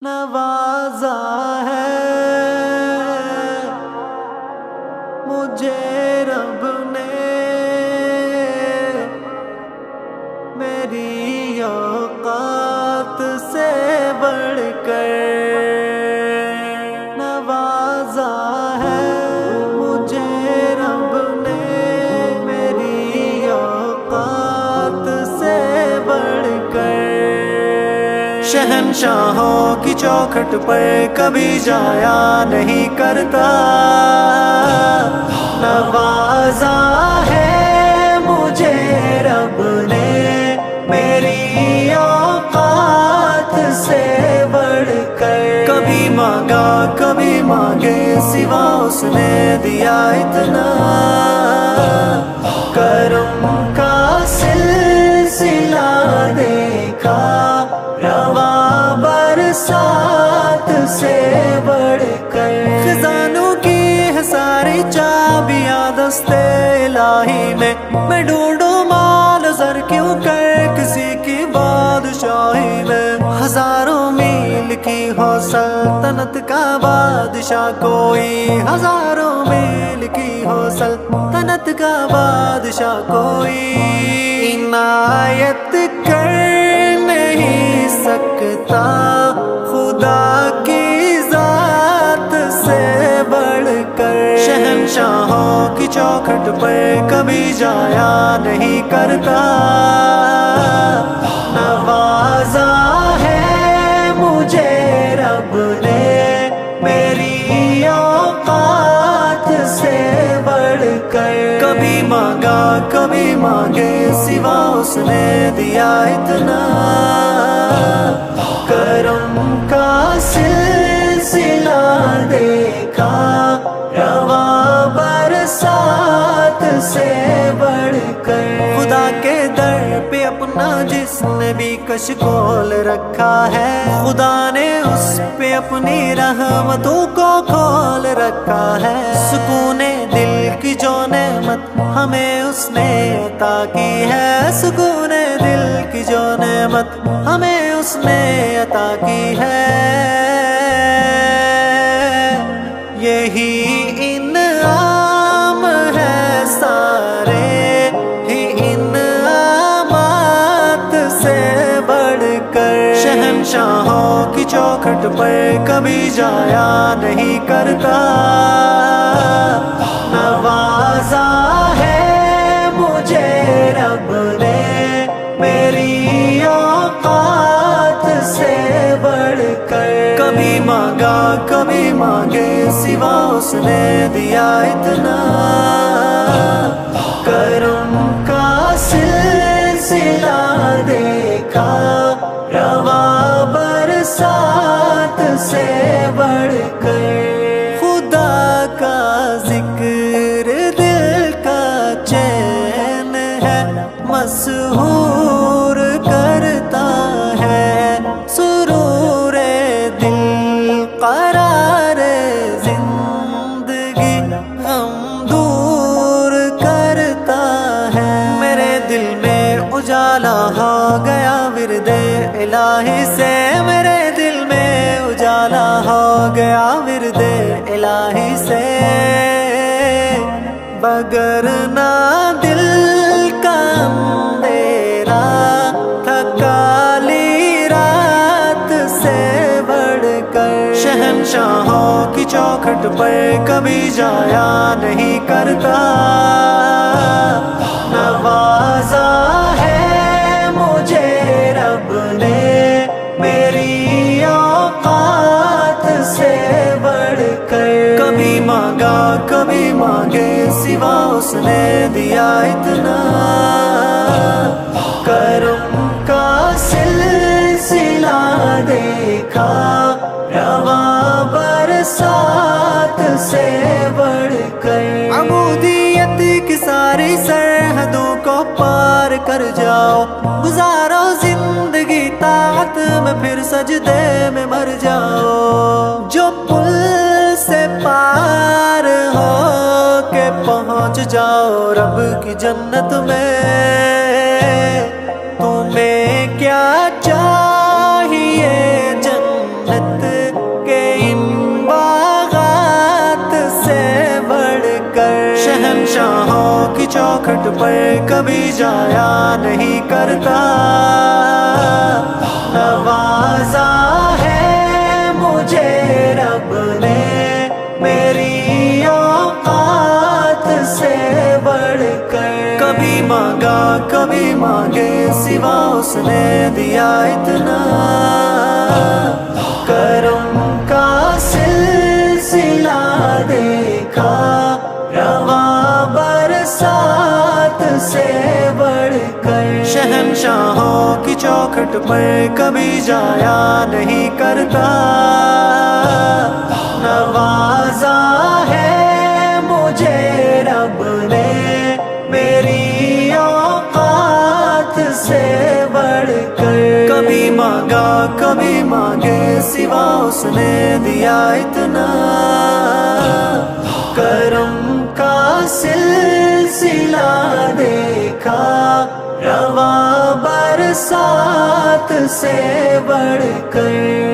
نوازا ہے مجھے رب نے میری اوقات سے بڑھ کر نوازا ہے مجھے رب نے میری اوقات سے بڑھ کر شہنشاہوں کی چوکھٹ پر کبھی جایا نہیں کرتا نوازا ہے مجھے رب نے میری اوقات سے بڑھ کر کبھی مانگا کبھی مانگے سوا اس نے دیا اتنا کرم کا سلسلہ دیکھا رواں برسات سے بڑھ کر خزانوں کی ہے ساری چابیاں دستے الہی میں ڈھونڈوں مال زر کیوں کر کسی کی بادشاہی میں ہزاروں میل کی ہو سلطنت کا بادشاہ کوئی ہزاروں میل کی ہو سلطنت کا بادشاہ کوئی عنایت کر نہیں سکتا خدا کی ذات سے بڑھ کر شہنشاہوں کی چوکھٹ پر کبھی جایا نہیں کرتا نوازا ہے مجھے رب نے میری اوقات سے بڑھ کر کبھی مانگا کبھی مانگے سوا اس نے دیا اتنا کرم کا سلسلہ دیکھا رواں برسات سے بڑھ کر خدا کے در پہ اپنا جس نے بھی کش کھول رکھا ہے خدا نے اس پہ اپنی رحمتوں کو کھول رکھا ہے سکون دل کی جو نعمت ہمیں اس نے عطا کی ہے سکون دل کی جو نعمت ہمیں اس نے عطا کی ہے یہی انعام ہے سارے ہی انعامات سے بڑھ کر شہنشاہوں کی چوکھٹ پر کبھی جایا نہیں کرتا نوازا ہے مجھے رب نے میری اوقات سے بڑھ کر کبھی مانگا کبھی مانگے سوا اس نے دیا اتنا کرم کا سلسلہ دیکھا رواں برسات سے بڑھ کر خدا کا ذکر دل کا چین ہے مسحور کرتا ہے سرور دل قرار زندگی غم دور کرتا ہے میرے دل میں اجالا ہو گیا ورد الہی سے میرے دل میں اجالا ہو گیا ورد الہی سے بگر نہ دل کا اندھیرا تھا کالی رات سے بڑھ کر شہنشاہوں کی چوکھٹ پر کبھی جایا نہیں کرتا نوازا ہے مجھے رب نے میری اوقات سے بڑھ کر کبھی مانگا کبھی مانگے سوا اس نے دیا اتنا کرم کا سلسلہ دیکھا رواں برسات سے بڑھ کر عبودیت کی ساری سرحدوں کو پار کر جاؤ گزارو زندگی طاعت میں پھر سجدے میں مر جاؤ جو پل سے پار ہو کے پہنچ جاؤ رب کی جنت میں تمہیں کیا چاہیے جنت کی چوکھٹ پر کبھی جایا نہیں کرتا، نوازا ہے مجھے رب نے میری اوقات سے بڑھ کر، کبھی مانگا کبھی مانگے سوا اس نے دیا اتنا، کرم کا سلسلہ دیکھا رواں برسات سے بڑھ کر، شہنشاہوں کی چوکھٹ پر کبھی جایا نہیں کرتا، نوازا ہے مجھے رب نے میری اوقات سے بڑھ کر، کبھی مانگا کبھی مانگے سوا اس نے دیا اتنا، کرم کا سلسلہ دیکھا رواں برسات سے بڑھ کر۔